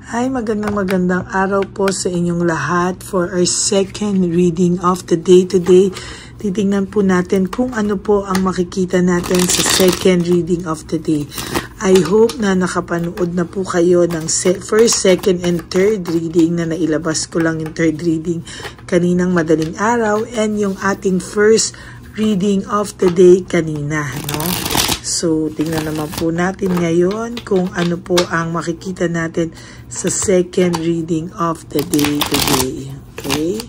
Hi, magandang araw po sa inyong lahat for our second reading of the day today. Titingnan po natin kung ano po ang makikita natin sa second reading of the day. I hope na nakapanood na po kayo ng first, second, and third reading na nailabas ko lang yung third reading kaninang madaling araw and yung ating first reading of the day kanina, no? So, tingnan naman po natin ngayon kung ano po ang makikita natin sa second reading of the day today. Okay?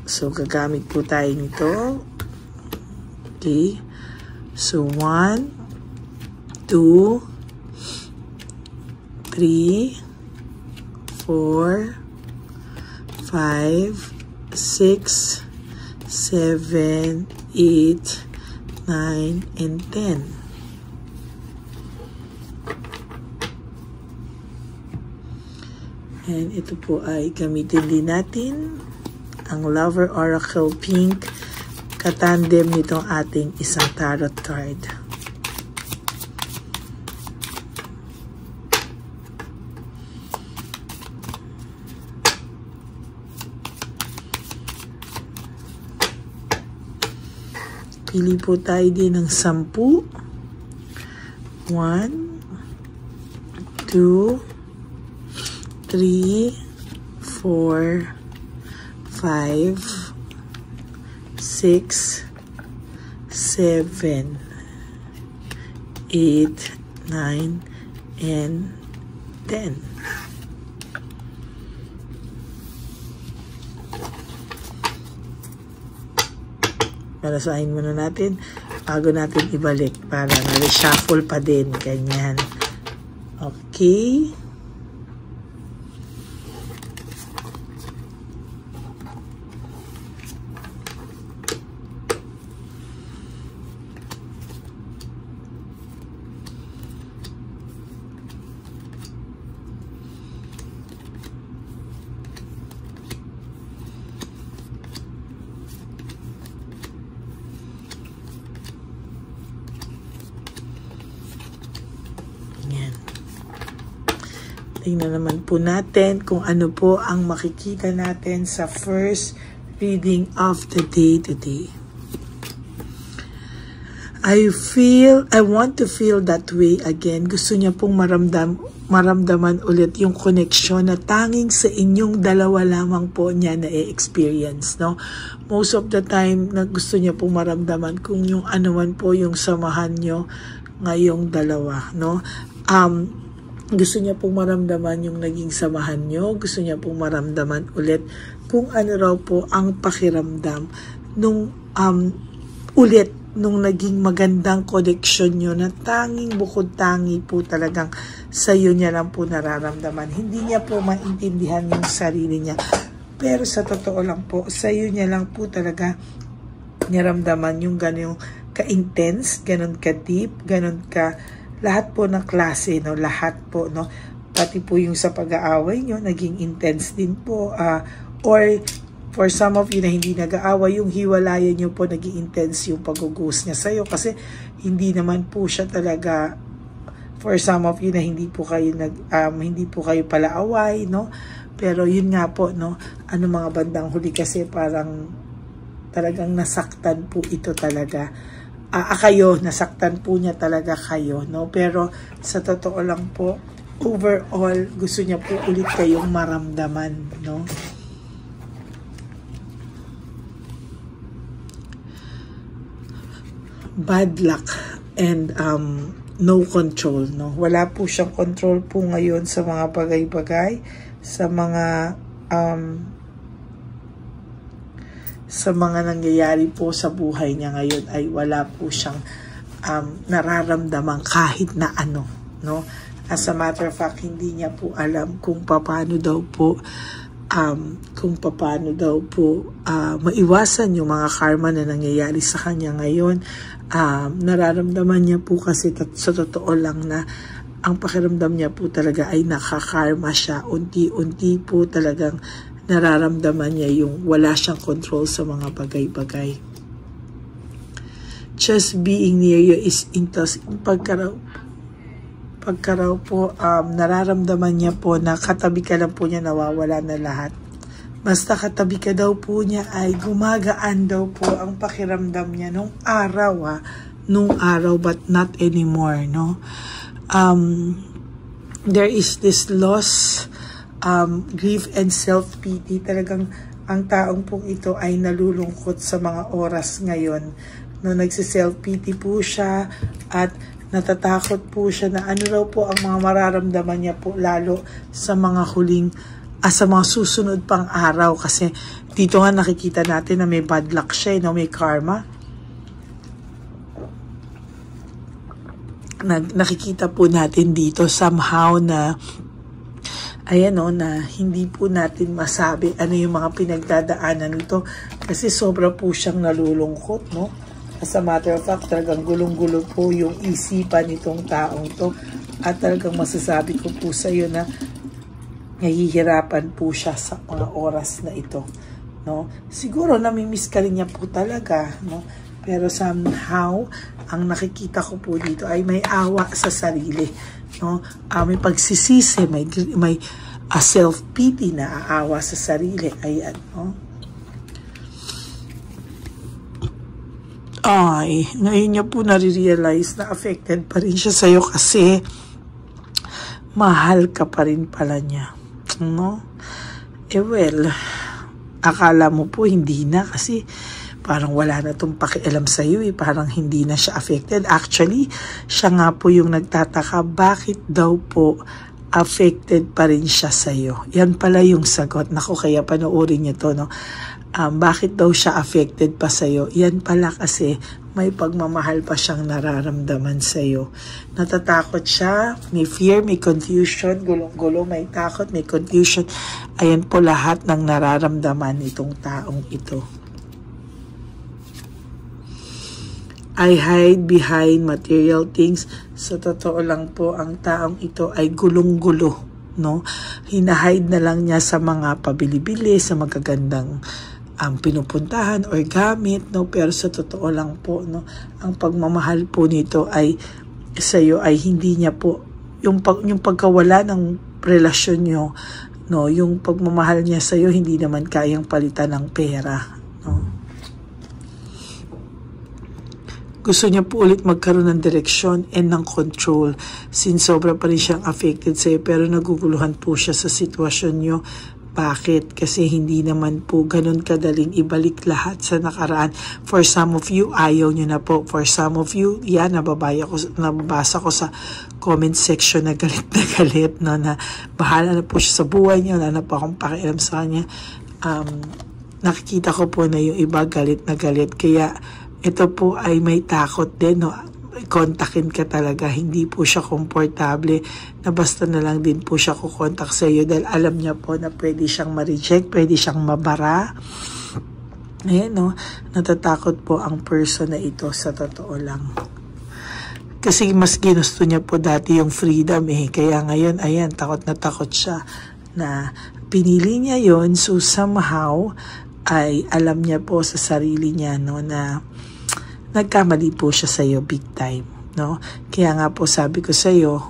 So, gagamit po tayo nito. Okay? So, 1, 2, 3, 4, 5, 6, 7, 8, 9, and 10. And ito po ay gamitin din natin ang Lover Oracle Pink katandem nitong ating isang tarot card. Pili po tayo din ng 10. 1, 2, 3, 4, 5, 6, 7, 8, 9, and 10. Palasahin muna natin bago natin ibalik para na-reshuffle pa din. Ganyan. Okay. Tingnan naman po natin kung ano po ang makikita natin sa first reading of the day today. I want to feel that way again. Gusto niya pong maramdaman ulit yung connection na tanging sa inyong dalawa lamang po niya na e-experience, no? Most of the time na gusto niya pong maramdaman kung yung anuman po yung samahan nyo ngayong dalawa, no? Gusto niya pong maramdaman yung naging samahan nyo. Gusto niya pong maramdaman ulit kung ano raw po ang pakiramdam nung nung naging magandang connection nyo na tanging bukod tangi po talagang sa'yo niya lang po nararamdaman. Hindi niya po maintindihan yung sarili niya. Pero sa totoo lang po, sa'yo niya lang po talaga naramdaman yung gano'ng ka-intense, gano'n ka-deep, gano'n ka lahat po ng klase, no? Lahat po, no? Pati po yung sa pag-aaway nyo, naging intense din po. Or for some of you na hindi nag-aaway, yung hiwalayan nyo po, naging intense yung pag-ghost niya sa'yo. Kasi hindi naman po siya talaga, for some of you na hindi po kayo pala-away, no? Pero yun nga po, no? Ano mga bandang huli kasi parang talagang nasaktan po ito talaga. Kayo, nasaktan po niya talaga kayo, no? Pero sa totoo lang po, overall, gusto niya po ulit kayong maramdaman, no? Bad luck and no control, no? Wala po siyang control po ngayon sa mga bagay-bagay, sa mga nangyayari po sa buhay niya ngayon ay wala po siyang nararamdaman kahit na ano, no? As a matter of fact, hindi niya po alam kung paano daw po maiwasan yung mga karma na nangyayari sa kanya ngayon. Nararamdaman niya po kasi sa totoo lang na ang pakiramdam niya po talaga ay nakakarma siya. Unti-unti po talagang nararamdaman niya yung wala siyang control sa mga bagay-bagay. Just being near you is Pagka raw po nararamdaman niya po na katabi ka lang po niya, nawawala na lahat. Basta katabi ka daw po niya ay gumagaan daw po ang pakiramdam niya nung araw but not anymore, no? There is this loss, grief and self-pity. Talagang ang taong pong ito ay nalulungkot sa mga oras ngayon. No, nagsi-self-pity po siya at natatakot po siya na ano raw po ang mga mararamdaman niya po lalo sa mga sa mga susunod pang araw. Kasi dito nga nakikita natin na may bad luck siya, no? May karma. Nakikita po natin dito somehow na ayan na hindi po natin masabi ano yung mga pinagdadaanan nito kasi sobra po siyang nalulungkot, no? As a matter of fact, talagang gulong-gulo po yung isipan nitong taong to at talagang masasabi ko po sa iyo na nahihirapan po siya sa mga oras na ito, no? Siguro namimiss ka rin niya po talaga, no? Pero somehow ang nakikita ko po dito ay may awa sa sarili, no? May pagsisisi, may self-pity na aawa sa sarili. Ayan, no? Ay, ngayon niya po nare-realize na affected pa rin siya sa'yo kasi mahal ka pa rin pala niya, no? Well, akala mo po hindi na kasi parang wala na itong pakialam sa'yo parang hindi na siya affected. Actually, siya nga po yung nagtataka, bakit daw po affected pa rin siya sa'yo? Yan pala yung sagot. Naku, kaya panoorin niyo to, no? Bakit daw siya affected pa sa'yo? Yan pala kasi may pagmamahal pa siyang nararamdaman sa'yo. Natatakot siya, may fear, may confusion, gulong-gulo, may takot, may confusion. Ayan po lahat ng nararamdaman nitong taong ito. I hide behind material things. Sa totoo lang po, ang taong ito ay gulong-gulo, no? Hinahide na lang niya sa mga pabili-bili, sa magagandang pinupuntahan or gamit, no? Pero sa totoo lang po, no, ang pagmamahal po nito ay sa iyo ay hindi niya po yung pagkawala ng relasyon niyo, no, yung pagmamahal niya sa iyo hindi naman kayang palitan ng pera, no? Gusto niya po ulit magkaroon ng direksyon and ng control since sobra pa rin siyang affected sa'yo pero naguguluhan po siya sa sitwasyon niyo. Bakit? Kasi hindi naman po ganun kadaling ibalik lahat sa nakaraan. For some of you, ayaw niyo na po. For some of you, yan, nababasa ko sa comment section na galit, no, na bahala na po siya sa buhay niya, wala na po akong pakialam sa kanya. Nakikita ko po na yung iba galit na galit. Kaya ito po ay may takot din, no? Kontakin ka talaga, hindi po siya komportable na basta na lang din po siya kukontak sa iyo dahil alam niya po na pwede siyang ma-reject, pwede siyang mabara. Ayan, no? Natatakot po ang person na ito sa totoo lang. Kasi mas ginusto niya po dati yung freedom kaya ngayon, ayan, takot na takot siya na pinili niya yon. So somehow ay alam niya po sa sarili niya, no, na nagkamali po siya sa iyo big time, no? Kaya nga po sabi ko sa iyo,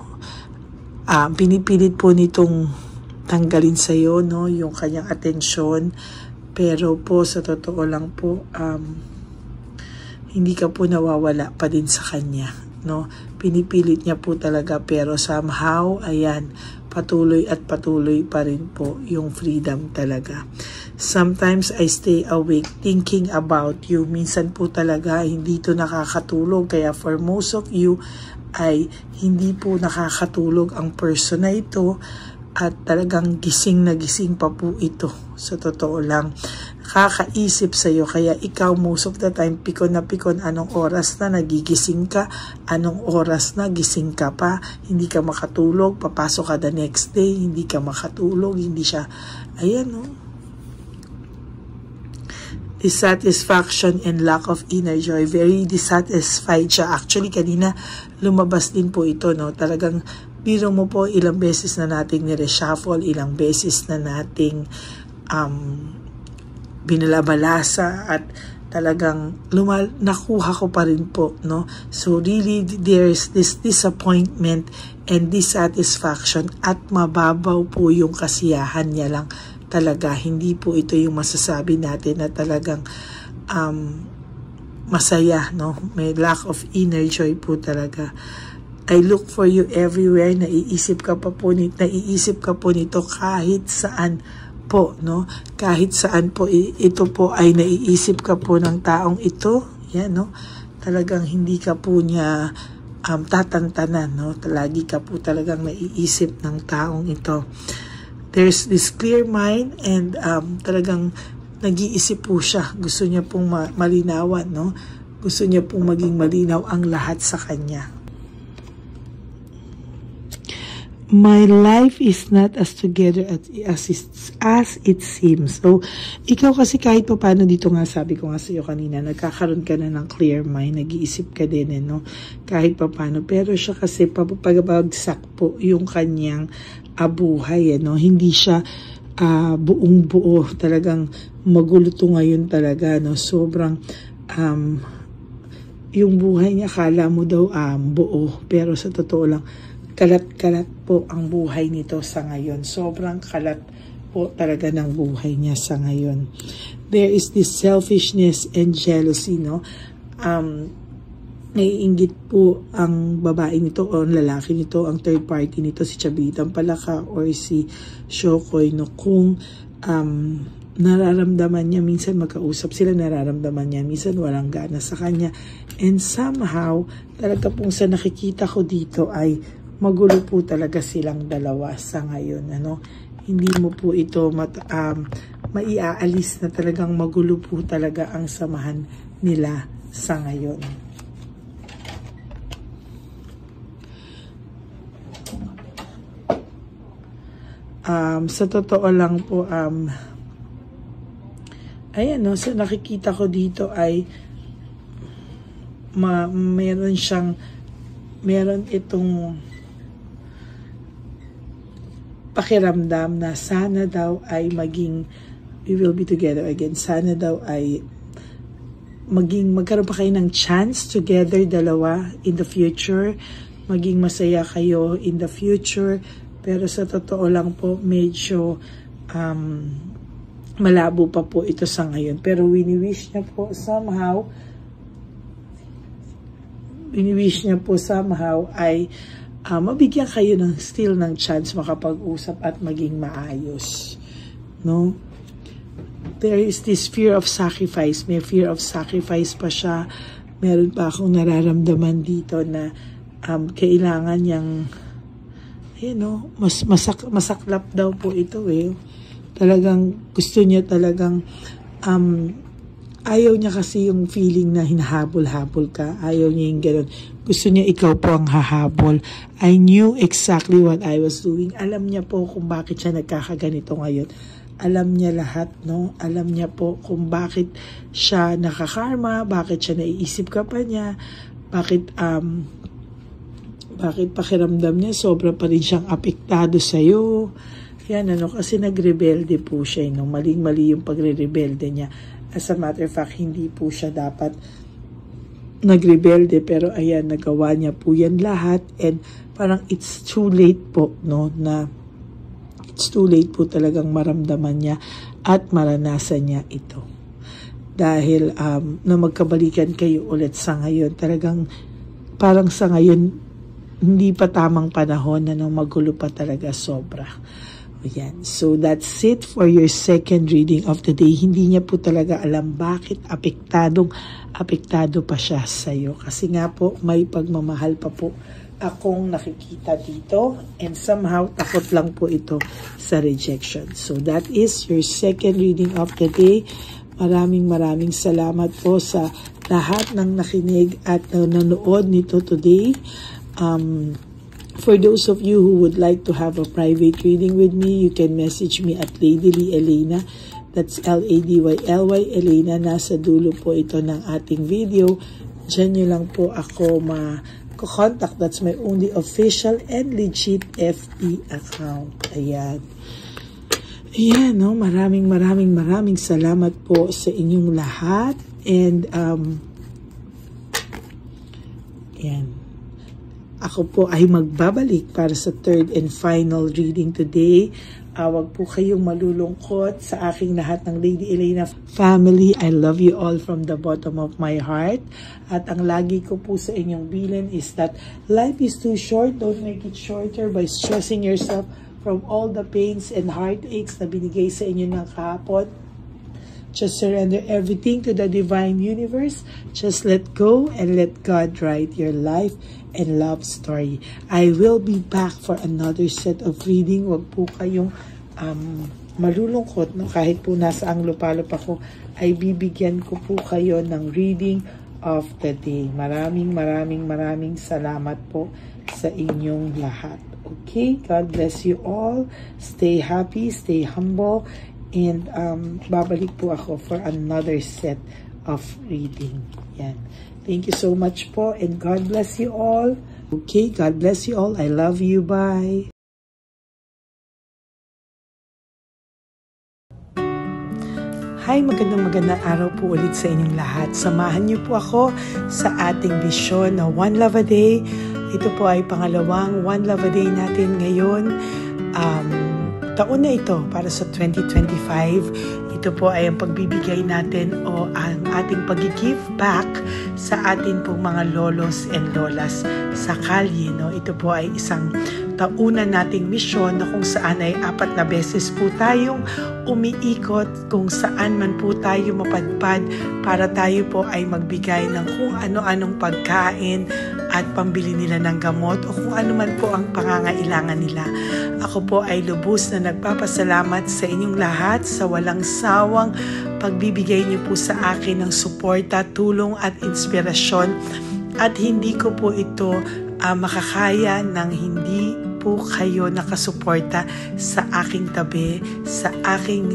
pinipilit po nitong tanggalin sa iyo, no, yung kanyang atensyon. Pero po sa totoo lang po, hindi ka po nawawala pa din sa kanya, no? Pinipilit niya po talaga pero somehow, ayan, patuloy at patuloy pa rin po yung freedom talaga. Sometimes I stay awake thinking about you. Minsan po talaga hindi to nakakatulog. Kaya for most of you ay hindi po nakakatulog ang person na ito. At talagang gising na gising pa po ito. Sa totoo lang. Kakaisip sa'yo. Kaya ikaw most of the time pikon na pikon anong oras na nagigising ka. Anong oras na gising ka pa. Hindi ka makatulog. Papasok ka the next day. Hindi ka makatulog. Hindi siya. Ayan, no? Dissatisfaction and lack of inner joy. Very dissatisfied siya. Actually, kanina lumabas din po ito, no? Talagang biro mo po ilang beses na nating ni-reshuffle, ilang beses na nating binalabalasa at talagang nakuha ko pa rin po, no? So really, there's this disappointment and dissatisfaction at mababaw po yung kasiyahan niya lang talaga. Hindi po ito yung masasabi natin na talagang masaya, no? May lack of inner joy po talaga. I look for you everywhere. Naiisip ka po nito kahit saan po, no? Kahit saan po ito po ay naiisip ka po ng taong ito. Yan, no? Talagang hindi ka po niya tatantanan, no? Lagi ka po talagang naiisip ng taong ito. There's this clear mind and talagang nag-iisip po siya. Gusto niya pong malinawan, no? Gusto niya pong maging malinaw ang lahat sa kanya. My life is not as together as it seems. So, ikaw kasi kahit pa paano dito nga, sabi ko nga sa iyo kanina, nagkakaroon ka na ng clear mind, nag-iisip ka din, no? Kahit pa paano. Pero siya kasi pabagsak po yung kanyang buhay, no? Hindi siya buong buo. Talagang magulo to ngayon talaga, no? Sobrang, yung buhay niya, kala mo daw buo. Pero sa totoo lang, kalat-kalat po ang buhay nito sa ngayon. Sobrang kalat po talaga ng buhay niya sa ngayon. There is this selfishness and jealousy, no? Naiinggit po ang babae nito o ang lalaki nito, ang third party nito, si Chabitang Palaka or si Shokoy, no? Kung nararamdaman niya, minsan magkausap sila, nararamdaman niya, minsan walang gana sa kanya. And somehow, talaga pong sa nakikita ko dito ay magulo po talaga silang dalawa sa ngayon, ano? Hindi mo po ito maiaalis na talagang magulo po talaga ang samahan nila sa ngayon. Sa totoo lang po, ayan, no, sa nakikita ko dito ay meron itong pakiramdam na sana daw ay we will be together again. Sana daw ay magkaroon pa kayo ng chance together, dalawa, in the future. Maging masaya kayo in the future. Pero sa totoo lang po, medyo malabo pa po ito sa ngayon. Pero wini-wish niya po somehow ay mabigyan kayo still ng chance makapag-usap at maging maayos, no? There is this fear of sacrifice. May fear of sacrifice pa siya. Meron pa akong nararamdaman dito na kailangan niyang, masaklap daw po ito, eh. Talagang gusto niya talagang ayaw niya kasi yung feeling na hinahabol-habol ka. Ayaw niya yung gano'n. Gusto niya ikaw po ang hahabol. I knew exactly what I was doing. Alam niya po kung bakit siya nagkakaganito ngayon. Alam niya lahat, no? Alam niya po kung bakit siya nakakarma, bakit siya naiisip ka pa niya, bakit pakiramdam niya sobra pa rin siyang apektado sa'yo. Yan, kasi nagrebelde po siya, no? Maling-mali yung pagre-rebelde niya. As a matter of fact, hindi po siya dapat nagrebelde, pero ayan, nagawa niya po yan lahat, and parang it's too late po, no? It's too late po talagang maramdaman niya at maranasan niya ito. Dahil na magkabalikan kayo ulit sa ngayon, talagang parang sa ngayon, hindi pa tamang panahon na magulo pa talaga sobra. Ayan. So that's it for your second reading of the day. Hindi niya po talaga alam bakit apektado pa siya sa'yo. Kasi nga po, may pagmamahal pa po akong nakikita dito, and somehow takot lang po ito sa rejection. So that is your second reading of the day. Maraming salamat po sa lahat ng nakinig at nanonood nito today. For those of you who would like to have a private reading with me, you can message me at Lady Lee Elena. That's L-A-D-Y-L-Y Elena. Nasa dulo po ito ng ating video. Diyan nyo lang po ako contact. That's my only official and legit FB account. Ayan. Ayan, no? Maraming salamat po sa inyong lahat. And, yan. Ako po ay magbabalik para sa third and final reading today. Wag po kayong malulungkot sa aking lahat ng Lady Elena family. I love you all from the bottom of my heart. At ang lagi ko po sa inyong bilin is that life is too short. Don't make it shorter by stressing yourself from all the pains and heartaches na binigay sa inyo ng kahapon. Just surrender everything to the divine universe. Just let go and let God write your life and love story. I will be back for another set of reading. Wag po kayong malulungkot, no? Kahit po nasa ang lupalop ako, ay bibigyan ko po kayo ng reading of the day. Maraming salamat po sa inyong lahat. Okay? God bless you all. Stay happy, stay humble. And babalik po ako for another set of reading. Yan. Thank you so much po and God bless you all. Okay, God bless you all. I love you. Bye. Hi, magandang araw po ulit sa inyong lahat. Samahan niyo po ako sa ating vision na One Love a Day. Ito po ay pangalawang One Love a Day natin ngayon. Taon na ito para sa 2025. Ito po ay ang pagbibigay natin o ang ating pag-give back sa atin pong mga lolos and lolas sa kalye. No? Ito po ay isang taunan nating misyon na kung saan ay 4 na beses po tayong umiikot kung saan man po tayo mapadpad para tayo po ay magbigay ng kung ano-anong pagkain at pambili nila ng gamot o kung ano man po ang pangangailangan nila. Ako po ay lubos na nagpapasalamat sa inyong lahat sa walang sawang pagbibigay niyo po sa akin ng suporta, tulong at inspirasyon. At hindi ko po ito makakaya ng hindi po kayo nakasuporta sa aking tabi, sa aking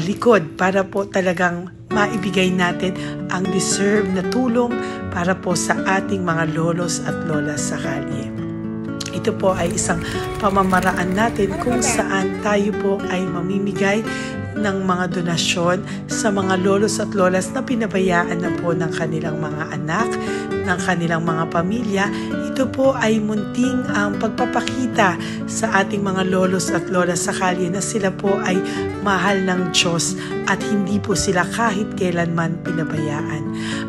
likod para po talagang maibigay natin ang deserve na tulong para po sa ating mga lolos at lolas sa kalye. Ito po ay isang pamamaraan natin kung saan tayo po ay mamimigay ng mga donasyon sa mga lolos at lolas na pinabayaan na po ng kanilang mga anak, ng kanilang mga pamilya. Ito po ay munting ang pagpapakita sa ating mga lolos at lolas sa kalye na sila po ay mahal ng Diyos at hindi po sila kahit kailanman pinabayaan.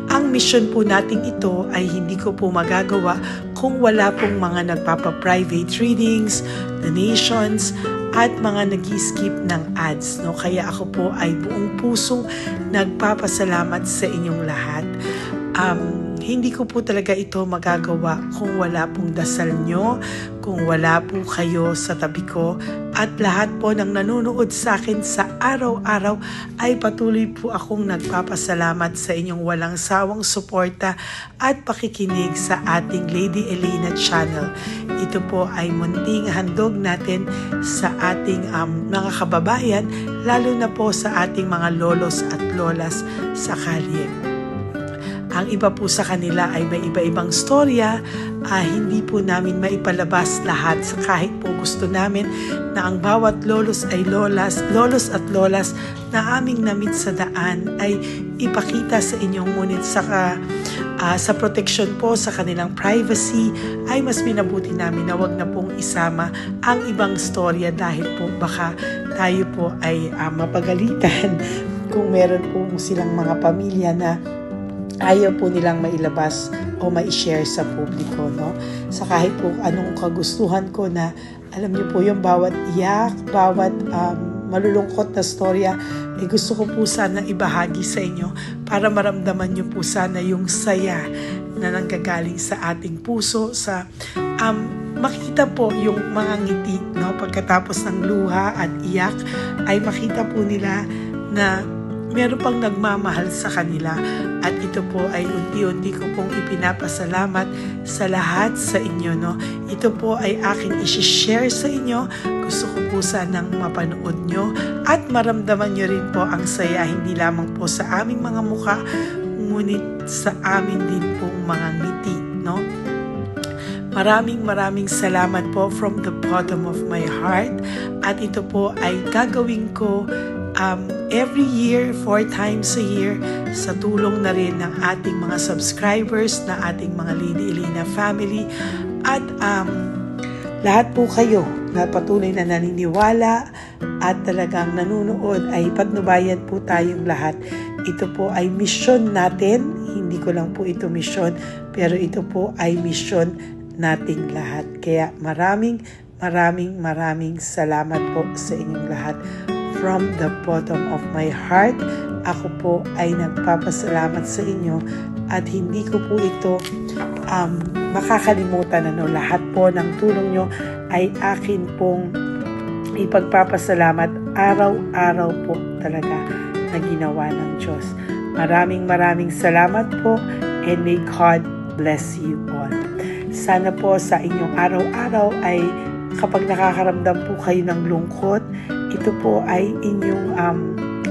Ang mission po nating ito ay hindi ko po magagawa kung wala pong mga nagpapa-private readings, donations, at mga nag-skip ng ads. No? Kaya ako po ay buong pusong nagpapasalamat sa inyong lahat. Hindi ko po talaga ito magagawa kung wala pong dasal nyo, kung wala po kayo sa tabi ko, at lahat po ng nanonood sa akin sa araw-araw ay patuloy po akong nagpapasalamat sa inyong walang sawang suporta at pakikinig sa ating Lady Elena channel. Ito po ay munting handog natin sa ating mga kababayan, lalo na po sa ating mga lolos at lolas sa kalye. Ang iba po sa kanila ay may iba-ibang storya, hindi po namin maipalabas lahat sa kahit po gusto namin na ang bawat lolos at lolas na aming namit sa daan ay ipakita sa inyong ngunit sa protection po sa kanilang privacy ay mas minabuti namin na wag na pong isama ang ibang storya dahil po baka tayo po ay mapagalitan kung meron po silang mga pamilya na ayaw po nilang mailabas o ma-share sa publiko, no? Sa kahit po anong kagustuhan ko na, alam niyo po yung bawat iyak, bawat malulungkot na storya, gusto ko po sana ibahagi sa inyo para maramdaman niyo po sana yung saya na nanggagaling sa ating puso, sa makita po yung mga ngiti, no? Pagkatapos ng luha at iyak ay makita po nila na meron pang nagmamahal sa kanila at ito po ay unti-unti ko pong ipinapasalamat sa lahat sa inyo. No? Ito po ay aking isi-share sa inyo. Gusto ko po sanang mapanood nyo at maramdaman nyo rin po ang saya hindi lamang po sa aming mga mukha ngunit sa amin din pong mga ngiti. No? Maraming salamat po from the bottom of my heart at ito po ay gagawin ko every year, 4 times a year, sa tulong na rin ng ating mga subscribers, na ating mga Lady Elena family, at lahat po kayo na patuloy na naniniwala at talagang nanunood, ay patnubayan po tayong lahat. Ito po ay mission natin, hindi ko lang po ito mission, pero ito po ay mission nating lahat. Kaya maraming salamat po sa inyong lahat. From the bottom of my heart, ako po ay nagpapasalamat sa inyo at hindi ko po ito makakalimutan. Lahat po ng tulong nyo ay akin pong ipagpapasalamat araw-araw po talaga na ginawa ng Diyos. Maraming salamat po, and may God bless you all. Sana po sa inyong araw-araw ay kapag nakakaramdam po kayo ng lungkot, ito po ay inyong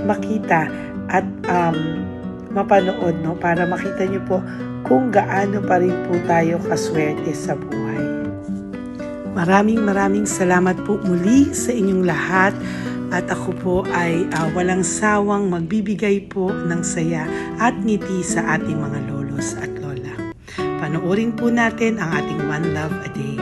makita at mapanood, no? Para makita nyo po kung gaano pa rin po tayo kaswerte sa buhay. Maraming salamat po muli sa inyong lahat, at ako po ay walang sawang magbibigay po ng saya at ngiti sa ating mga lolos at lola. Panoorin po natin ang ating One Love a Day.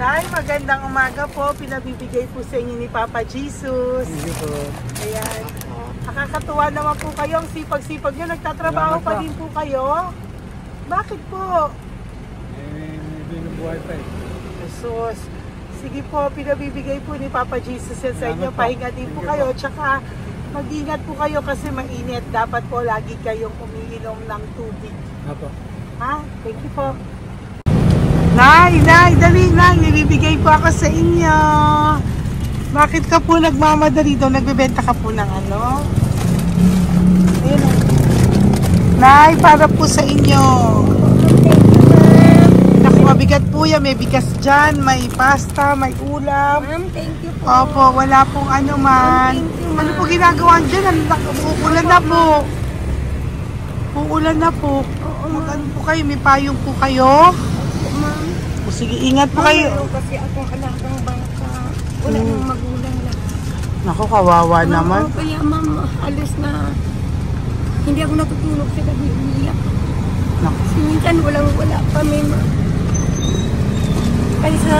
Tay, magandang umaga po. Pinabibigay po sa inyo ni Papa Jesus. Hindi po. Ayan. Nakakatuwa naman po kayo. Ang sipag-sipag nyo. Nagtatrabaho pa din po kayo. Bakit po? Binubuhay pa eh. Jesus. Sige po, pinabibigay po ni Papa Jesus yan sa inyo. Pahinga din po kayo. Tsaka mag-ingat po kayo kasi mainit. Dapat po lagi kayong umiinom ng tubig. Apo. Ha? Thank you po. Nay, dali na. Nilibigay po ako sa inyo. Bakit ka po nagmamadali daw? Nagbebenta ka po ng ano? Ayun. Nay, para po sa inyo. Naku, mabigat po yan. May bigas dyan, may pasta, may ulam. Ma'am, thank you po. Opo, wala pong ano man. Ano po ginagawa dyan? Uulan na po. Uulan na po. Mag-ano po kayo? May payong po kayo? Ma'am. O sige, ingat po kayo. Kasi akong alagang bata. Wala nang magulang lang. Naku, kawawa naman. Kaya ma'am, alis na. Hindi ako natutulog sa gabi. Umiyak. Naku. Minsan wala kami. Kaysa,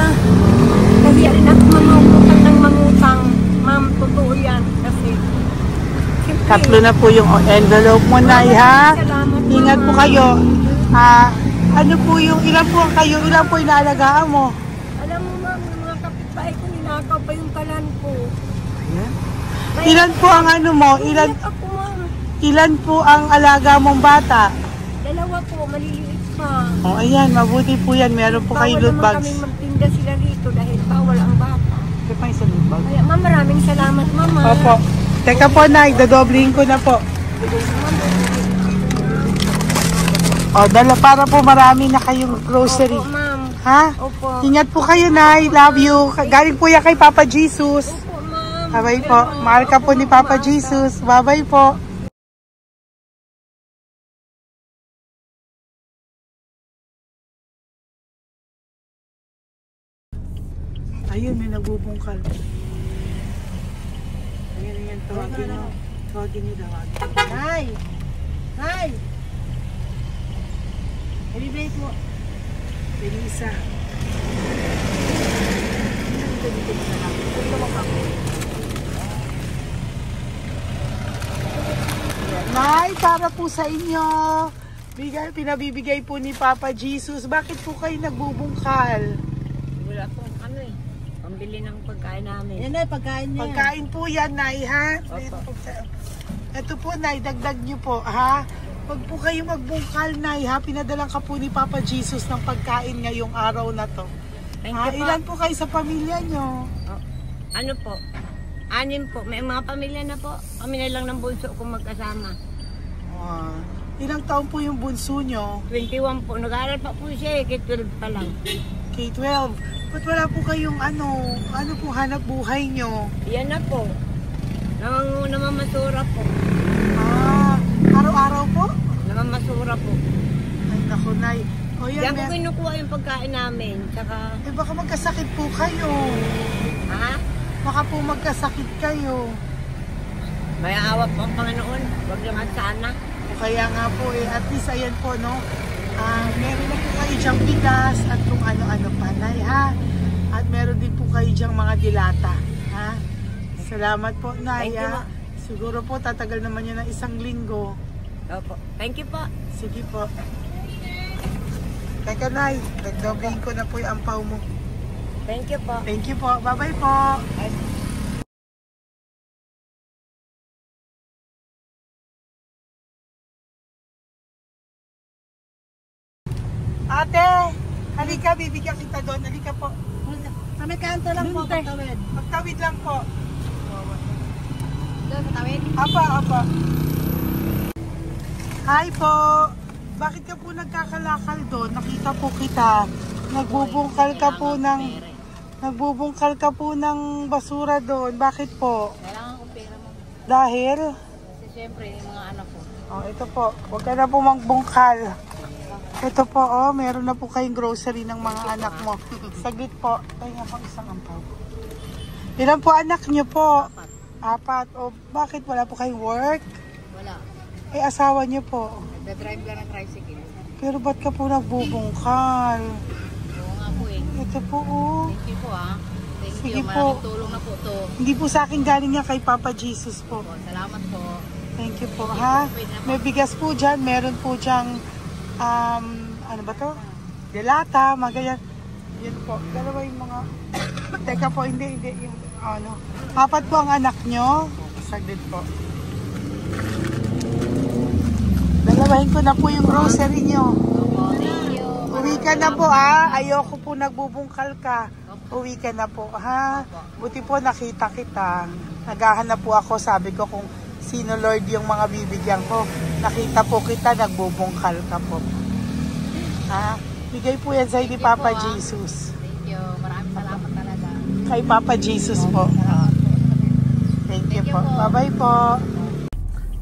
nahiya rin ako mangutang ng mangutang. Ma'am, totoo yan. Kasi, Tatlo na po yung envelope mo, Nay, ha? Ingat po kayo. Ano po yung, ilan po kayo, ilan po inaalagaan mo? alam mo ma'am, yung mga kapitbahay ko, ninakaw pa yung kalan ko. Ayan. Ilan po ang ano mo? Ilan ako ma'am? Ilan po ang alaga mong bata? Dalawa po, maliliit pa. O, ayan, mabuti po yan. Meron po kayo loot Bawal naman bags. kami magtinda sila rito dahil bawal ang bata. Ito pa yung loot bag. Kaya ma'am, maraming salamat mama. Opo. Teka po, Nay, dodoblihin ko na po. O, dala para po marami na kayong grocery. Opo ma'am. Ha? Opo. Ingat po kayo, Nay. Love you. Galing po yan kay Papa Jesus. Opo ma'am. Bye-bye po. Mahal ka po ni Papa Jesus. Bye-bye po. Ayun, may nagbubungkal. Ayan, tawagin nyo. Tawagin nyo. Hi! Hi! Ibibigay po. Elisa. Nay, para po sa inyo. Pinabibigay po ni Papa Jesus. Bakit po kayo nagbubungkal? Wala po ano eh. Pambili ng pagkain namin. Yan ay pagkain niya. Pagkain po yan, Nay, ha? Ito po, Nay, dagdag nyo po, ha? Pag po kayo magbungkal, Nay, ha? Pinadalang ka po ni Papa Jesus ng pagkain ngayong araw na to. Thank Ha? you po. Ilan po kayo sa pamilya nyo? Ano po? 6 po. May mga pamilya na po. Kami na lang ng bunso kung magkasama. Ilang taon po yung bunso nyo? 21 po. Nag-aaral pa po siya eh. K-12 pa lang. K-12. Ba't wala po kayong ano po hanap buhay nyo? Yan na po. Namamasura po. Araw-araw po? Namamasura po. Ay, naku, Nay. O yan, Diyan ko kinukuha yung pagkain namin. Tsaka, baka magkasakit po kayo. ha? Baka po magkasakit kayo. May awa po ang Panginoon. Huwag naman sana. O kaya nga po at least ayan po, no? Meron na po kayo dyang bigas at kung ano-ano pa, Nay, ha? At meron din po kayo dyang mga dilata, ha? Salamat po, Nay, Thank you, ha? Siguro po, tatagal naman yun ng 1 linggo. Opo. Thank you po. Sige po. Teka, Nay, nagdobling ko na po yung ampaw mo. Thank you po. Thank you po. Bye-bye po. Ate, halika, bibigyan kita doon. Halika po. Sa may kanto lang po, pagtawid. Magtawid lang po. Doon, patawid? Apa. Hi po. Bakit ka po nagkakalakal doon? Nakita po kita. Nagbubungkal ka po ng basura doon. Bakit po? Kailangan kong pera mo. Dahil? Kasi syempre, yung mga anak ko. Oh, ito po. Huwag ka na po magbungkal. Ito po, oh, meron na po kayong grocery ng mga anak mo. Saglit po. Ay, nga po, isang ampaw. Ilan po anak niyo po? 4. O, bakit wala po kayong work? Wala. Ay, asawa niyo po. Nagda-drive lang ng tricycle. Pero ba't ka po nagbubungkal? Oo nga po eh. Ito po, oh. Thank you po ah. Thank Sige you. po. Malaking tulong na po to. Hindi po sa akin galing yan kay Papa Jesus po. Salamat po. Thank you po, ha? May bigas po dyan. Meron po dyang, ano ba to? Delata, mga ganyan. Yun po. Dalawa yung mga... Teka po, hindi. Yung, ano. 4 po ang anak nyo. Saglit po. Dalawahin ko na po yung grocery nyo. Uwi ka na po, ha? Ayoko po nagbubungkal ka. Uwi ka na po, ha? Buti po nakita kita. Naghahanap po ako, sabi ko kung sino Lord yung mga bibigyan ko. Nakita po kita, nagbubungkal ka po. Ha? Bigay po yan sa'yo ni Papa Jesus. Thank you. Maraming salamat talaga. Kay Papa Jesus po. Thank you po. Bye-bye po.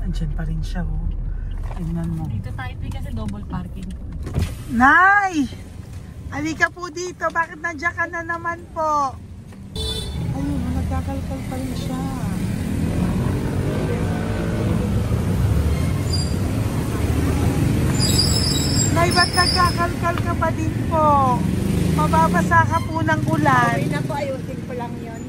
Andyan pa rin siya, oh. Tingnan mo. Dito tayo kasi double parking. Nay! Halika po dito. Bakit nandiyan ka na naman po? Ayun, nagkakalkal pa rin siya. Nay, ba't nagkakalkal ka pa din po? Mababasa ka po ng ulan. Okay na po, ayusin ko lang yun.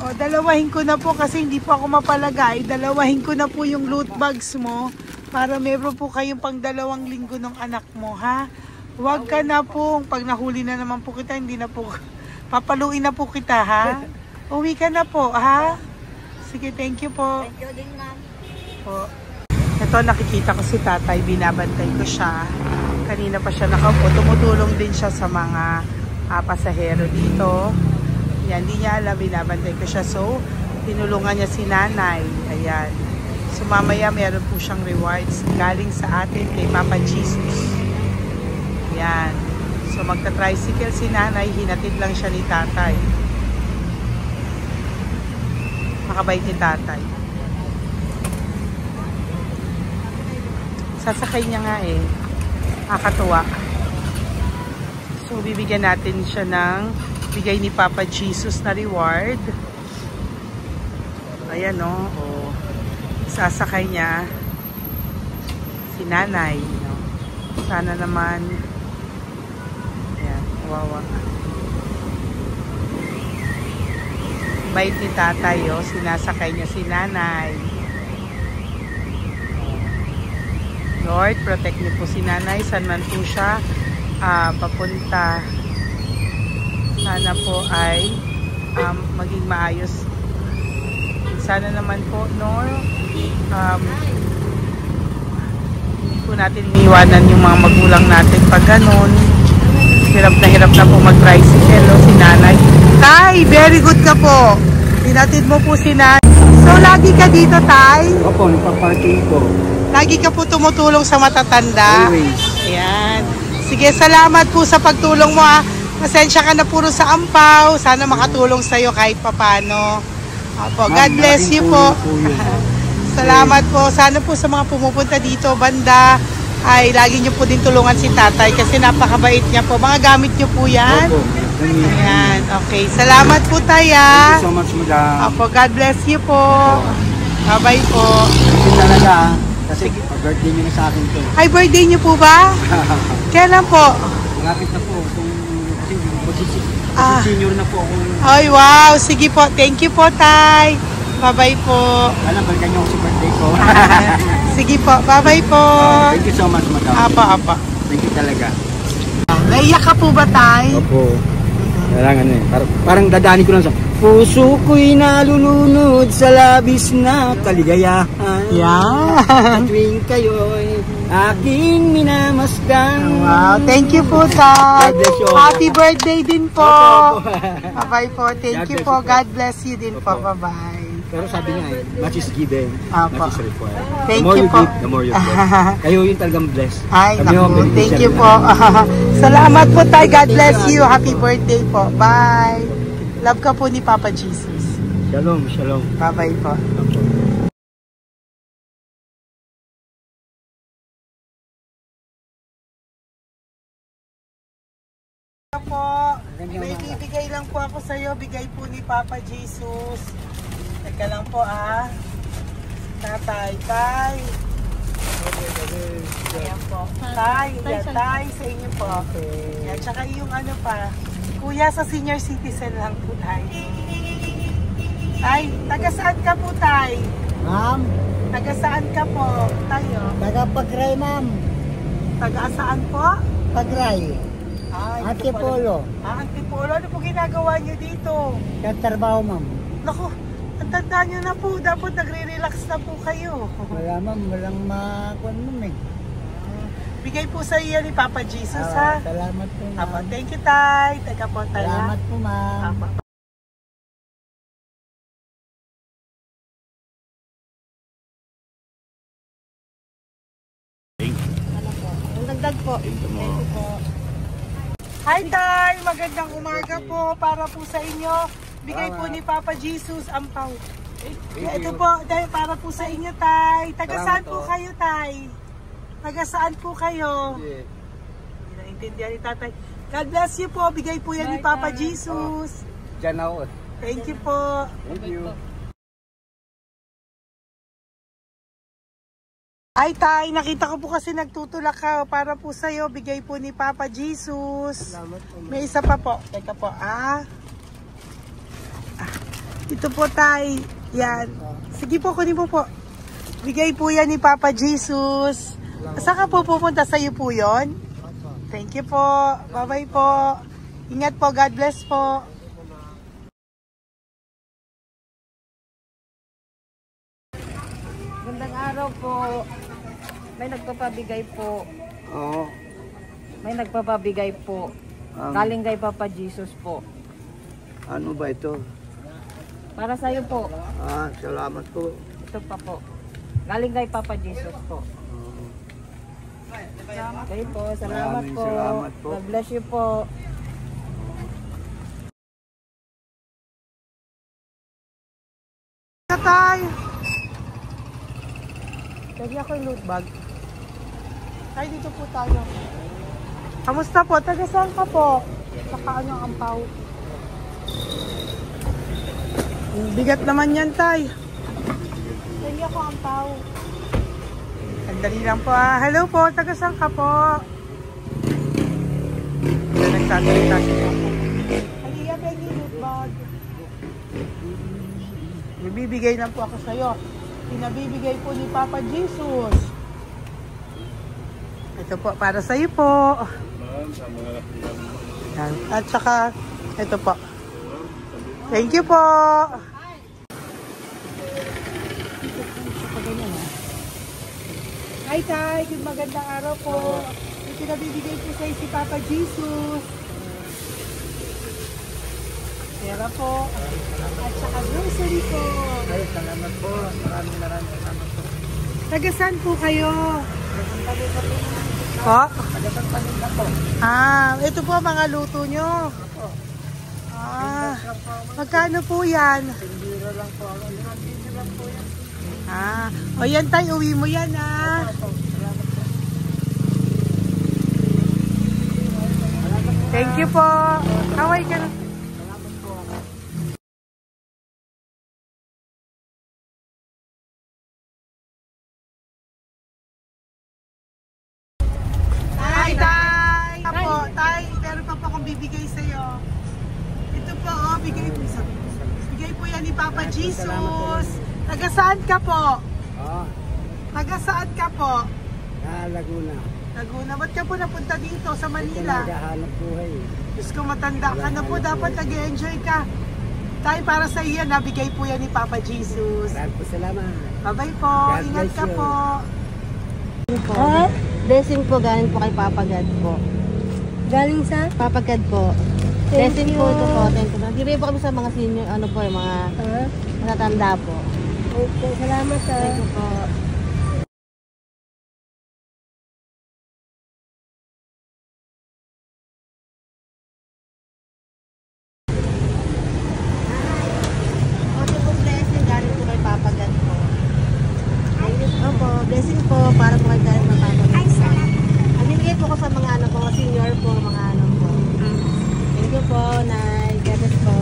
O, dalawahin ko na po kasi hindi po ako mapalagay. Dalawahin ko na po yung loot bags mo para meron po kayong pang 2 linggo ng anak mo, ha? Huwag ka na po. Pag nahuli na naman po kita, hindi na po. Papaluin na po kita, ha? Uwi ka na po, ha? Sige, thank you po. Thank you din, ma'am. Po. Ito, nakikita ko si tatay. Binabantay ko siya. Kanina pa siya nakaupo. Tumutulong din siya sa mga pasahero dito. Yan, hindi niya alam. Binabantay ko siya. So, tinulungan niya si nanay. Ayan. So, mamaya meron po siyang rewards galing sa atin kay Papa Jesus. Ayan. So, magta-tricycle si nanay. Hinatid lang siya ni tatay. Makabait ni tatay. Sasakay niya nga eh. Nakakatuwa. So, bibigyan natin siya ng bigay ni Papa Jesus na reward. Ayan, no? O, sasakay niya si nanay. No? Sana naman ayan, kawawa. Bait ni tatay, oh. Sinasakay niya si nanay. Lord, protect niyo po si nanay. Saan man po siya papunta. Sana po ay maging maayos. Sana naman po, Lord, hindi po natin iniwanan yung mga magulang natin pag ganun. Hirap na po mag-tricycle, si nanay. Tay, very good ka po. Tinatid mo po si nanay. So, lagi ka dito, Tay? Opo, nagpa-parking ko. Lagi ka po tumutulong sa matatanda. Always. Ayan. Sige, salamat po sa pagtulong mo, ha. Pasensya ka na puro sa ampaw. Sana makatulong sa'yo kahit papano. Opo, God bless you po. Salamat po. Sana po sa mga pumupunta dito, banda, ay lagi nyo po din tulungan si tatay kasi napakabait niya po. Mga gamit nyo po yan. Ayan, okay. Salamat po tayo. Thank you so much, madam. Opo, God bless you po. Bye-bye po. Thank you talaga. Kasi birthday nyo na sa akin to. Ay, birthday nyo po ba? Kailan po? Malapit na po. Kasi senior na po ako. Ay, wow. Sige po. Thank you po, tay. Bye-bye po. Alam, balikan nyo ako sa birthday ko. Sige po. Bye-bye po. Thank you so much, madam. Apa. Thank you talaga. Naiyak ka po ba, tay? Opo. Kailangan parang dadaanin ko lang sa puso ko'y nalulunod sa labis na kaligayahan. Yan. Tuwing kayo'y aking minamasdan. Wow. Thank you po, tay. God bless you. Happy birthday din po. Opo. Bye-bye po. Thank you po. God bless you din po. Bye-bye. Pero sabi niya much is given, Apo. much is required. Thank The more you you po. give, the more you bless. Kayo yung talagang blessed. Ay, Kami naku. yung Thank beneficiary you na. po. Salamat po, tay. God bless you. Happy birthday po. Bye. Love ka po ni Papa Jesus. Shalom, shalom. Bye-bye po. Opo. Po, may bibigay lang po ako sa iyo, bigay po ni Papa Jesus. Teka lang po Tatay, tay. Ayan po. Tay, sa inyo po. Yan, tsaka yung ano pa, kuya sa senior citizen lang po tayo. Tay, taga saan ka po, tay? Ma'am, Taga saan ka po, tayo? taga Pagray, ma'am. Taga saan po? Pagray. Antipolo. Antipolo. Antipolo. Ano po ginagawa nyo dito? Katrabaho, ma'am. Naku, ang tanda nyo na po. Dapat nagre-relax na po kayo. Wala, ma'am. Walang makuan, ma'am, eh. Bigay po sa iyo ni Papa Jesus, ha? Salamat po, ma'am. Apo, thank you, tay. Teka po, tay. Salamat po, ma'am. Apo. Ang dagdag po. Thank you po. Hi, tay. Magandang umaga po. Para po sa inyo. Bigay po ni Papa Jesus ang pang. Ito po, tay, para po sa inyo, tay. Taga saan po kayo, tay? Taga saan po kayo? Hindi naintindihan ni tatay. God bless you po. Bigay po yan ni Papa Jesus. Diyan ako. Thank you po. Thank you. Ay, tay, nakita ko po kasi nagtutulak ka. Para po sa'yo, bigay po ni Papa Jesus. May isa pa po. Teka po, ito po, tay. Yan. Sige po, kunin mo po. Bigay po yan ni Papa Jesus. Saan ka po pupunta? Sa'yo po yun? Thank you po. Bye-bye po. Ingat po. God bless po. Magandang araw po. May nagpapabigay po. Oo. May nagpapabigay po. Galing kay Papa Jesus po. Ano ba ito? Para sa'yo po. Salamat po. Ito pa po. Galing kay Papa Jesus po. Kayo po. Salamat Maraming po. salamat po. God bless you po. Tay. Lagi ako yung loot bag. Tay, dito po tayo. Kamusta po? Taga saan ka po? Saka ano ang ampaw? Bigat naman yan, tay. Lagi ako ampaw. Sandali lang po. Hello po, taga saan ka po? Nagsasalita siya po. Halika, Peggy, loot bag. Bibigay lang po ako sa'yo. Pinabibigay po ni Papa Jesus. Ito po, para sa'yo po. Yan. At saka, ito po. Thank you po. Hi, tay. Good magandang araw po. Yung pinabibigay po sa'yo si Papa Jesus. Pera po. At saka grocery po. Ay, salamat po. Maraming salamat po. Taga saan po kayo? Po? Tagapagpaninda po. Ito po mga luto nyo. Magkano po yan? Biro lang po. Biro lang po yan. O yan tayo, uwi mo yan Thank you po. Kaway ka na. Tay, meron pa po akong bibigay sa'yo. Ito po, bigay po yan ni Papa Jesus. Taga saan ka po? Taga saan ka po? Laguna. Laguna. Ba't ka po napunta dito sa Manila? Naghahanap buhay. Diyos ko, matanda ka na po. Dapat nag-enjoy ka. Tay, para sa iyo, nabigay po yan ni Papa Jesus. Maraming po salamat. Bye-bye po. Ingat ka po. Blessing po galing po kay Papa God po. Galing sa? Papa God po. Blessing po ito po. Thank you. Nagibigay po kami sa mga senior, ano po, yung mga matatanda po. Okay, salamat Thank you po. Ito po blessing galing po kay Papa God po. Opo, blessing po para po kay galing ng Papa God. Ay, salamat. Nagbibigay po ko sa mga ano po, senior po, mga ano po. Thank you po, Nay. God bless po.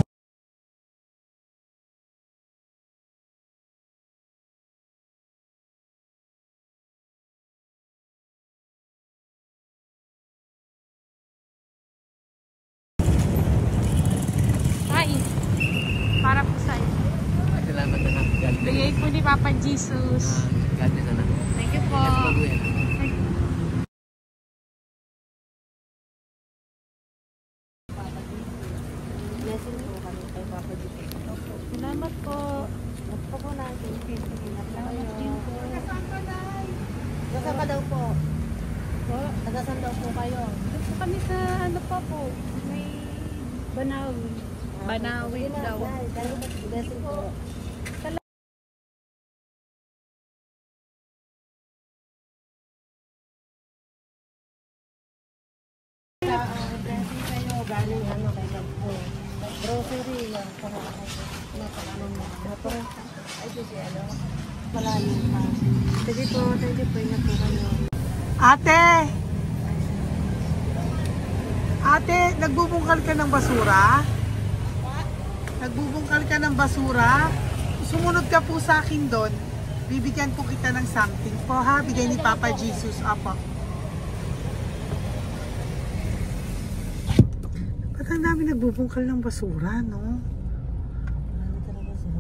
Para po sa iyo. Salamat na lang. Bigay po ni Papa Jesus. God bless na lang. Thank you po. Blessing po kami kay Papa Jesus. Salamat po. Ito po natin. Ingat na kayo. Nasaan ka daw po? Nasaan daw po kayo? Dito kami sa ano pa po. May Banawi. Banawi daw. Blessing po. Blessing kayo. Galing ano kay God po. Grocery yan. Para ano mo. Motor. Ay, kasi ano. Malalim pa. Sige po. Thank you po. Ingat po kayo. Ate, nagbubungkal ka ng basura? Nagbubungkal ka ng basura? Sumunod ka po sa akin doon. Bibigyan po kita ng something po ha. Bigay ni Papa Jesus. Apo. Ba't ang dami nagbubungkal ng basura, no? Ano talaga sila?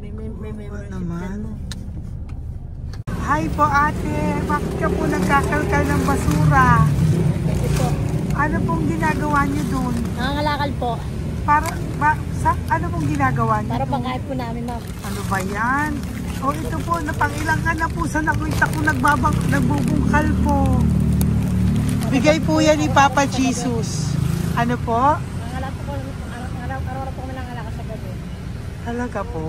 May What naman? Hi po ate. Bakit ka po nagkakalkal ng basura? Kasi po, Ano pong ginagawa niyo doon? nangangalakal po. Ano pong ginagawa niyo Para doon? pangkain po namin, ma'am. Ano ba yan? O ito po, napangilang ka na po sa nakita ko nagbubungkal po. Bigay po yan ni Papa Jesus. Ano po? Nangangalakal po kami. Araw-araw po kami nangangalakal sa gabi. Talaga po?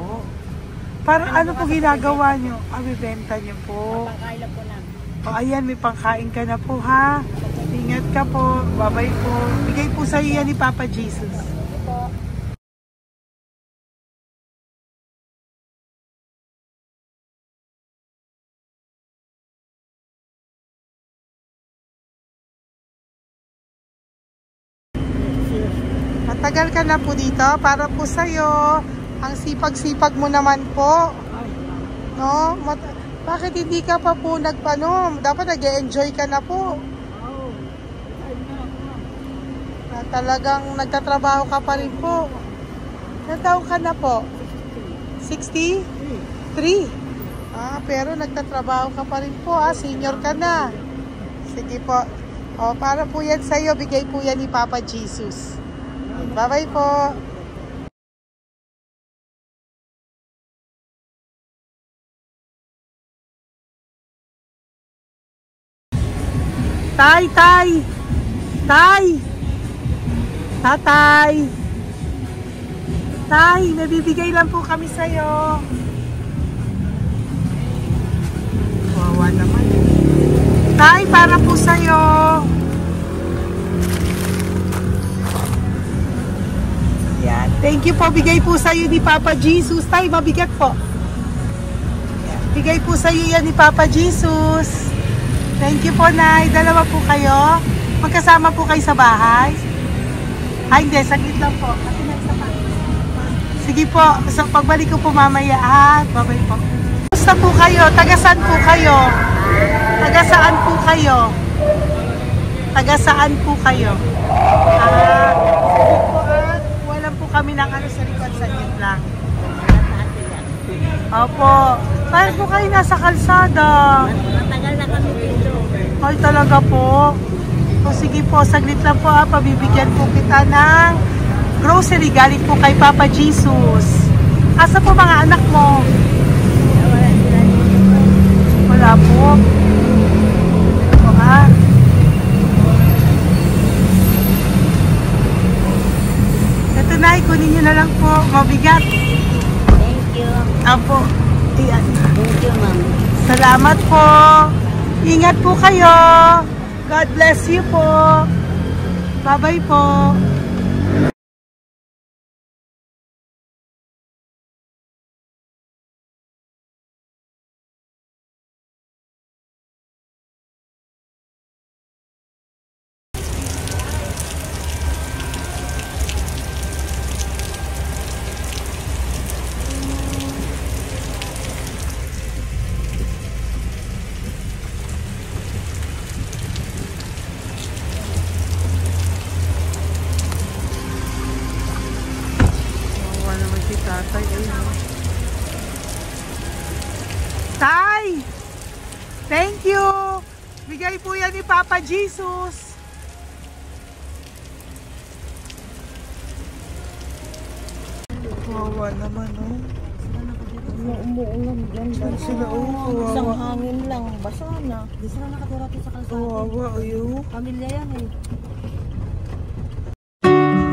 Para ano po ginagawa niyo? Bibenta niyo po. Pangkain lang po namin. O ayan, may pangkain ka na po ha. Ingat ka po. Bye-bye po. Bigay po sa iyo yan ni Papa Jesus. Po. Matagal ka na po dito. Para po sa'yo. Ang sipag-sipag mo naman po. No? Bakit hindi ka pa po dapat nag-e-enjoy ka na po. Talagang nagtatrabaho ka pa rin po. Ilang taon ka na po? 63? Pero nagtatrabaho ka pa rin po. Senior ka na. Sige po. Para po yan sa'yo. Bigay po yan ni Papa Jesus. Bye-bye po. Tay! Tatay! Tay, nabibigay lang po kami sa'yo. Wawa naman. Tay, para po sa'yo. Yan. Thank you po. Bigay po sa'yo ni Papa Jesus. Tay, mabigat po. Yan. Bigay po sa'yo yan ni Papa Jesus. Thank you po, Nay. Dalawa po kayo. Magkasama po kayo sa bahay. Ay, hindi. Saglit lang po. Kasi may isa pa. Sige po. So, pagbalik ko po mamaya. Babay po. Basta po kayo? Taga-saan po kayo? Taga-saan po kayo? Taga-saan po kayo? Sige po at walang po kami ng ano sa likod. Saglit lang. Opo. Bakit po kayo nasa kalsada? Matagal na kami dito. Ay, talaga po. O sige po, saglit lang po pabibigyan po kita ng grocery galing po kay Papa Jesus. Asa po mga anak mo? Wala po. Ito ha. Ito na, kunin nyo na lang po. Mabigat. Thank you. Apo. Ayan. Thank you, ma'am. Salamat po. Ingat po kayo. God bless you po. Bye-bye po. Tatay, Tay! Thank you! Bigay po yan ni Papa Jesus. Wawa naman, oh. Umuulan dyan. Sila, oh. Isang Wawa. hangin lang. Basa na. Di sila nakatira sa kalsada. Wawa, ayo. Pamilya yan eh.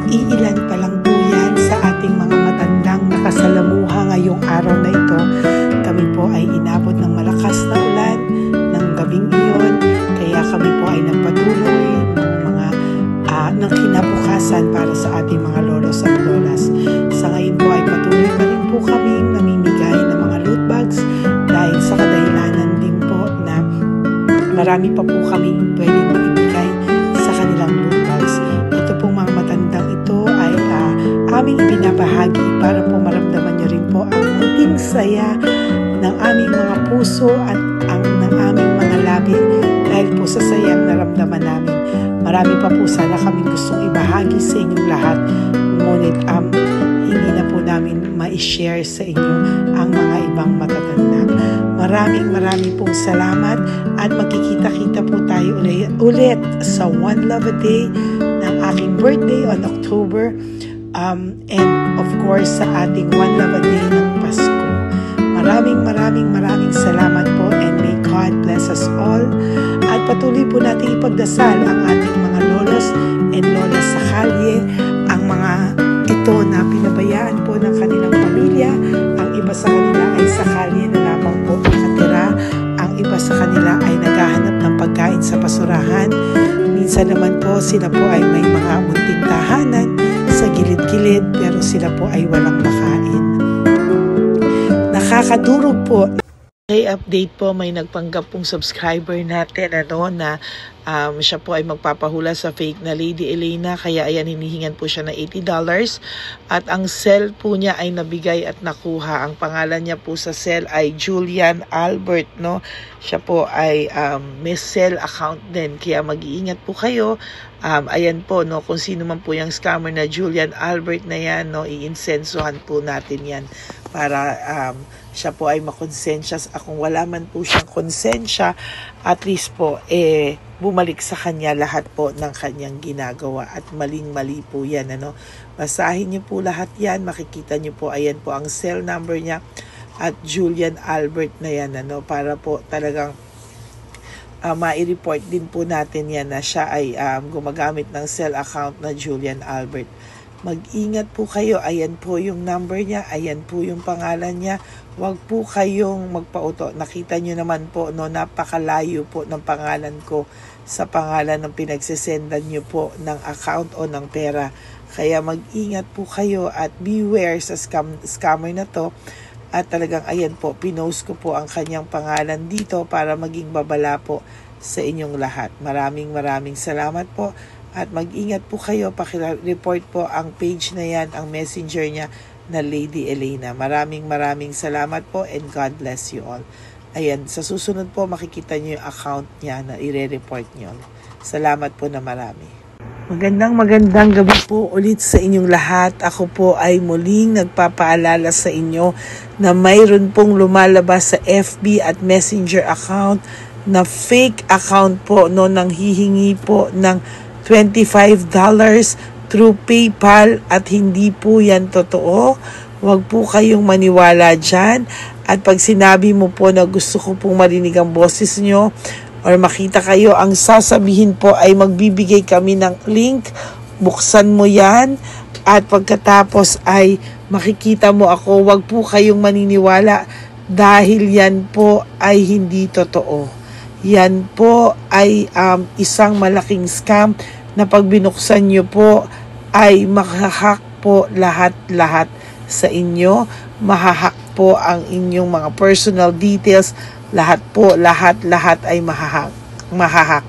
Iilan pa lang po yan sa ating mga matandang nakasalamuha ngayong araw na ito. Kami po ay inabot ng malakas na ulan ng gabing iyon. Kaya kami po ay nagpatuloy ng kinabukasan para sa ating mga lolos at lolas. Sa ngayon po ay patuloy pa rin po kami namimigay ng mga loot bags dahil sa kadahilanan din po na marami pa po kami pwedeng ibigay sa kanilang loot bags. Ito pong mga matandang ito ay aming pinabahagi para po maramdaman nyo rin po ang munting saya ng aming mga puso at ng aming mga labi dahil po sa sayang naramdaman namin. Marami pa po sana kaming gustong ibahagi sa inyong lahat, ngunit hindi na po namin ma-share sa inyo ang mga ibang matatanda. Maraming pong salamat at magkikita-kita po tayo ulit sa One Love a Day ng aking birthday on October and of course sa ating One Love a Day ng Pasko. Maraming salamat po and may God bless us all. At patuloy po natin ipagdasal ang ating mga lolos and lolas sa kalye, ang mga ito na pinabayaan po ng kanilang pamilya. Ang iba sa kanila ay sa kalye na lamang po nakatira. Ang iba sa kanila ay naghahanap ng pagkain sa basurahan. Minsan naman po sila po ay may mga munting tahanan sa gilid-gilid pero sila po ay walang makain. Nakakadurog po. May update po, may nagpanggap pong subscriber natin na siya po ay magpapahula sa fake na Lady Elena, kaya ayan hinihingan po siya ng $80 at ang cell po niya ay nabigay at nakuha. Ang pangalan niya po sa cell ay Julian Albert, no? Siya po ay may cell account din, kaya mag-iingat po kayo. Ayan po, no, kung sino man po yung scammer na Julian Albert na yan, no, iinsensohan po natin yan para siya po ay makonsensya. Kung wala man po siyang konsensya, at least po bumalik sa kanya lahat po ng kanyang ginagawa at maling-mali po yan, ano. Basahin niyo po lahat yan, makikita niyo po, ayan po ang cell number niya at Julian Albert na yan, ano, para po talagang mai-report din po natin yan na siya ay gumagamit ng cell account na Julian Albert. Mag-ingat po kayo. Ayan po yung number niya. Ayan po yung pangalan niya. Huwag po kayong magpauto. Nakita nyo naman po, no, napakalayo po ng pangalan ko sa pangalan ng pinagsisendan nyo po ng account o ng pera. Kaya mag-ingat po kayo at beware sa scammer na to. At talagang ayan po, pinost ko po ang kanyang pangalan dito para maging babala po sa inyong lahat. Maraming salamat po. At mag-ingat po kayo, pakireport po ang page na yan, ang messenger niya na Lady Elena. Maraming salamat po and God bless you all. Ayan, sa susunod po makikita niyo yung account niya na ire-report niyo. Salamat po na marami. Magandang gabi po ulit sa inyong lahat. Ako po ay muling nagpapaalala sa inyo na mayroon pong lumalabas sa FB at Messenger account na fake account po, no, nang hihingi po ng $25 through PayPal at hindi po yan totoo. Huwag po kayong maniwala dyan. At pag sinabi mo po na gusto ko pong marinig ang boses nyo or makita kayo, ang sasabihin po ay magbibigay kami ng link. Buksan mo yan at pagkatapos ay makikita mo ako. Huwag po kayong maniniwala dahil yan po ay hindi totoo. Yan po ay isang malaking scam na pag binuksan nyo po ay mahahack po lahat sa inyo. Mahahack po ang inyong mga personal details. Lahat ay mahahack.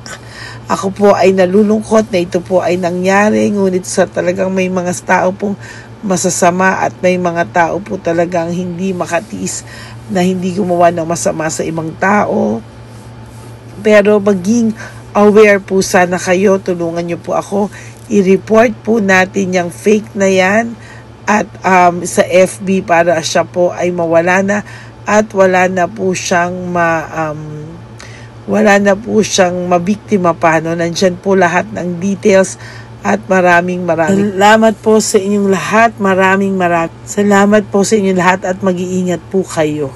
Ako po ay nalulungkot na ito po ay nangyari. Ngunit sa talagang may mga tao pong masasama at may mga tao po talagang hindi makatiis na hindi gumawa ng masama sa ibang tao. Pero maging aware po sana kayo, tulungan nyo po ako, i-report po natin yung fake na yan at sa FB para siya po ay mawala na at wala na po siyang mabiktima pa, no? Nandyan po lahat ng details at maraming salamat po sa inyong lahat. Maraming salamat po sa inyong lahat at mag-iingat po kayo.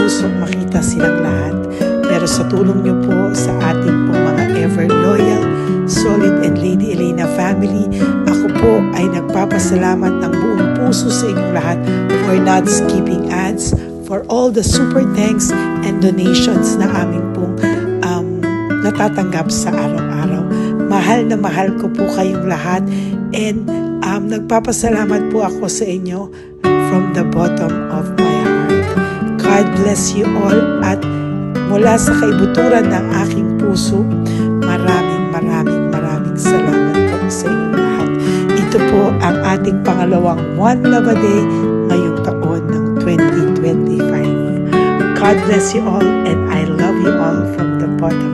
pusong makita silang lahat. Pero sa tulong niyo po sa ating pong mga ever loyal, solid and Lady Elena family, ako po ay nagpapasalamat ng buong puso sa inyong lahat for not skipping ads, for all the super thanks and donations na aming pong natatanggap sa araw-araw. Mahal na mahal ko po kayong lahat and nagpapasalamat po ako sa inyo from the bottom of my heart. God bless you all at mula sa kaibuturan ng aking puso, maraming salamat po sa inyong lahat. Ito po ang ating pangalawang One Love a Day ngayong taon ng 2025. God bless you all and I love you all from the bottom